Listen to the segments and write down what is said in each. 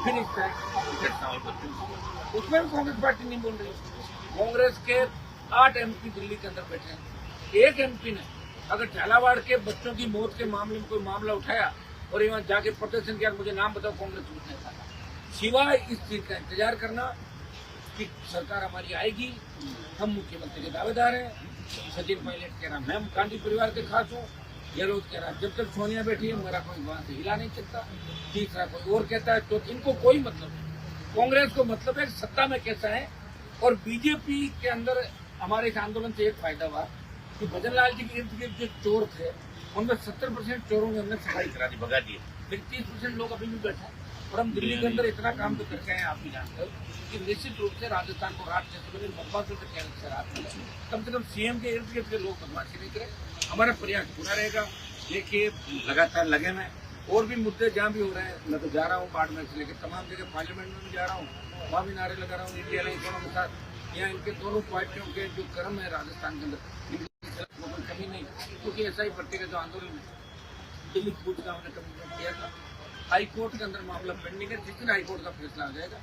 फिर इस घटनाओं पर उसमें भी कांग्रेस पार्टी नहीं बोल रही। कांग्रेस के 8 MP दिल्ली के अंदर बैठे हैं। एक MP ने अगर झालावाड़ के बच्चों की मौत के मामले में कोई मामला उठाया और यहाँ जाके प्रदर्शन किया, मुझे नाम बताओ, कांग्रेस उसने कहा सिवाय इस चीज का इंतजार करना कि सरकार हमारी आएगी, हम मुख्यमंत्री के दावेदार हैं। सचिन पायलट कह रहा मैं गांधी परिवार के खास हूँ, गहलोत कह रहा जब तक सोनिया बैठी है मेरा कोई वहां से हिला नहीं सकता, तीसरा कोई और कहता है। तो इनको कोई मतलब नहीं। कांग्रेस को मतलब है सत्ता में कैसा है। और बीजेपी के अंदर हमारे इस आंदोलन से एक फायदा हुआ कि भजन लाल जी के इर्द गिर्द जो चोर थे उनमें 70% चोरों ने हमने सफाई करा दी, भगा दिए। लेकिन 30% लोग अभी भी बैठे हैं। और हम दिल्ली के अंदर इतना काम तो करके हैं, आप भी जानते हो कि निश्चित रूप से राजस्थान को रात जैसे बदमाशों से कैसे से रात मिले, कम से कम CM के इर्द गिर्द के लोग बदमाशी नहीं करे। हमारा प्रयास पूरा रहेगा। देखिए लगातार लगे मैं और भी मुद्दे जहाँ भी हो रहे हैं, मैं तो जा रहा हूँ बाड़मेर से लेकर तमाम जगह पार्लियामेंट में भी जा रहा हूँ, वहाँ भी नारे लगा रहा हूँ इंडिया लाइन दोनों के साथ। यहाँ इनके दोनों पार्टियों के जो कर्म है राजस्थान के अंदर कोई कमी नहीं, क्योंकि ऐसा ही पट्टी का जो आंदोलन दिल्ली कूच का हमने कमिटमेंट किया था। हाईकोर्ट के अंदर मामला पेंडिंग है, जिस दिन हाईकोर्ट का फैसला आ जाएगा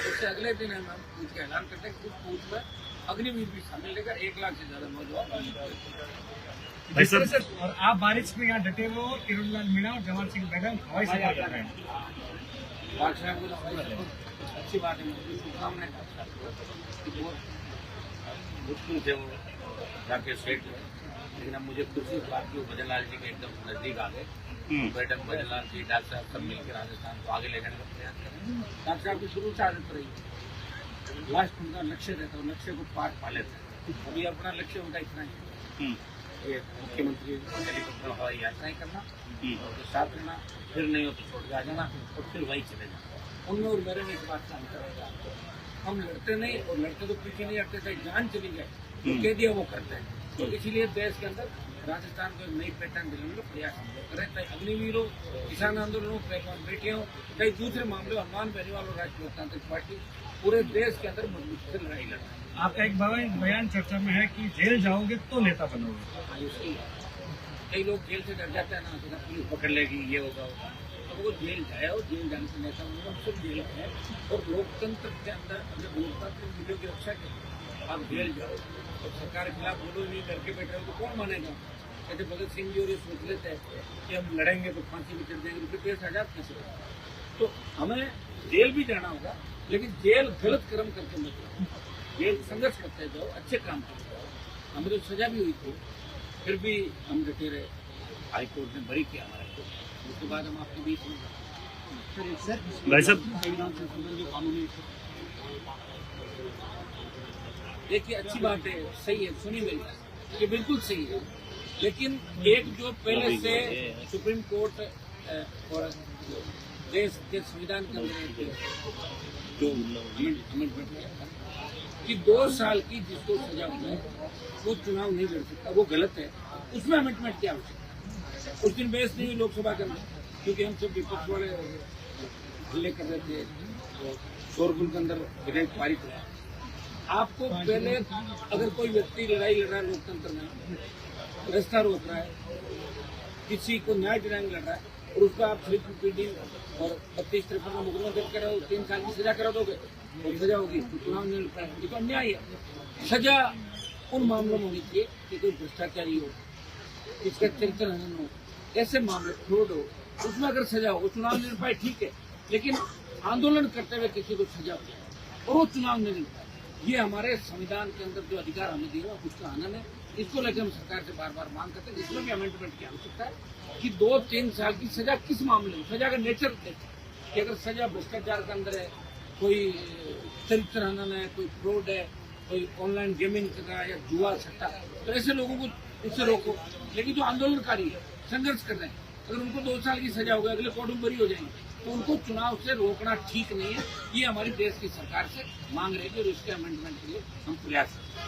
उससे अगले दिन हम कूच का ऐलान करते हैं। उस कूच में अग्निवीर भी शामिल लेगा, 1 लाख से ज्यादा नौजवान। और आप बारिश में यहाँ डटे हुए हो, किरणलाल मीणा और जवाहर सिंह बेगम हवाई सफर कर रहे हैं। अच्छी बात है, शुभकामनाएं। मुश्किल थे वो जाके सेट, लेकिन अब मुझे खुशी इस बात की भजन लाल जी के एकदम नजदीक आ गए। मैडम भजन लाल जी, डॉक्टर साहब सब मिलकर राजस्थान को आगे ले जाने का प्रयास करें। डॉक्टर साहब की शुरू से आदत रही, लास्ट उनका लक्ष्य रहता है, लक्ष्य को पार पा लेते हैं। अभी अपना लक्ष्य उनका इतना ही है, मुख्यमंत्री हेलीकॉप्टर हवाई यात्राएं करना और साथ रहना, फिर नहीं हो तो छोड़ के आ जाना और फिर वही चले जाना। उनमें और मेरे में इस बात का अंतर रहेगा। हम लड़ते नहीं, और लड़ते तो पीछे नहीं हटते थे, जान चली जाए तो कह दिया वो करते हैं। तो इसीलिए देश के अंदर राजस्थान को एक नई पहचान दिलाने का प्रयास हम लोग करें, चाहे अग्निवीर हो, किसान आंदोलन हो, पहलवान बेटे हो, चाहे दूसरे मामले हनुमान बेनीवाल और राष्ट्रीय लोकतांत्रिक पार्टी पूरे देश के अंदर मजबूत से लड़ाई लड़ रही है। आपका एक बयान चर्चा में है कि जेल जाओगे तो नेता बनोगे। कई लोग जेल से डर जाते हैं ना, तो पुलिस पकड़ लेगी, ये होगा। तो वो जेल जाए और जेल जाने से नेता बनोगे, हम सब जेल है। और लोकतंत्र के अंदर अपने लोकतांत्रिक मूल्यों की रक्षा करें। आप जेल जाओ तो सरकार के खिलाफ बोलो, नहीं डर के बैठे हो तो कौन मानेगा। जैसे भगत सिंह जी और ये सोच लेते हैं कि हम लड़ेंगे तो फांसी भी चढ़ जाएंगे, तो देश आजाद कैसे होगा। तो हमें जेल भी जाना होगा, लेकिन जेल गलत कर्म करके मत जाओ, जेल संघर्ष करते जाओ, अच्छे काम करते जाओ। हमें तो सजा भी हुई थी, फिर भी हम डटे रहे। हाईकोर्ट ने बरी किया हमारे को, उसके बाद हम आपके बीच में भाई साहब देखिए अच्छी बात है, सही है, सुनी मेरी बात, ये बिल्कुल सही है। लेकिन एक जो पहले से सुप्रीम कोर्ट और देश के संविधान के अंदर जो अमेंडमेंट किया था कि 2 साल की जिसको सजा हो जाए वो चुनाव नहीं लड़ सकता, वो गलत है। उसमें अमेंडमेंट क्या आवश्यकता है। उस दिन बहस नहीं हुई लोकसभा के अंदर, क्योंकि हम सब विपक्ष वाले हल्ले कर रहे थे, शोरगुल के अंदर विधेयक पारित हुआ। आपको पहले अगर कोई व्यक्ति लड़ाई लड़ रहा है लोकतंत्र में, रास्ता रोक रहा है, किसी को न्याय दिलाने लड़ रहा है, और उसको आप 3PD और 32-53 का मुकदमा दर्ज कराओ, 3 साल की सजा करा दोगे और सजा होगी तो चुनाव नहीं लड़ पाएगा, ये तो अन्याय है। सजा उन मामलों में होनी चाहिए कि कोई भ्रष्टाचारी हो, इसका चरित्र हनन हो, ऐसे मामले फ्रॉड हो, उसमें अगर सजा हो, चुनाव नहीं लड़ पाए ठीक है, लेकिन आंदोलन करते हुए किसी को सजा हो और वो चुनाव नहीं लड़ पाए, ये हमारे संविधान के अंदर जो अधिकार हमें दिया उसका हनन है। इसको लेकर हम सरकार से बार बार मांग करते हैं, जिसमें भी अमेंडमेंट की आवश्यकता है कि 2-3 साल की सजा किस मामले में, सजा का नेचर देखें कि अगर सजा भ्रष्टाचार के अंदर है, कोई चरित्र हनन है, कोई फ्रॉड है, कोई ऑनलाइन गेमिंग कर रहा है या जुआ सट्टा, तो ऐसे लोगों को उससे रोको। लेकिन जो आंदोलनकारी है, संघर्ष कर रहे हैं, अगर उनको 2 साल की सजा हो गई, अगले कोर्ट में बरी हो जाएंगे, तो उनको चुनाव से रोकना ठीक नहीं है। ये हमारी देश की सरकार से मांग रहेगी और इसके अमेंडमेंट के लिए हम प्रयास करेंगे।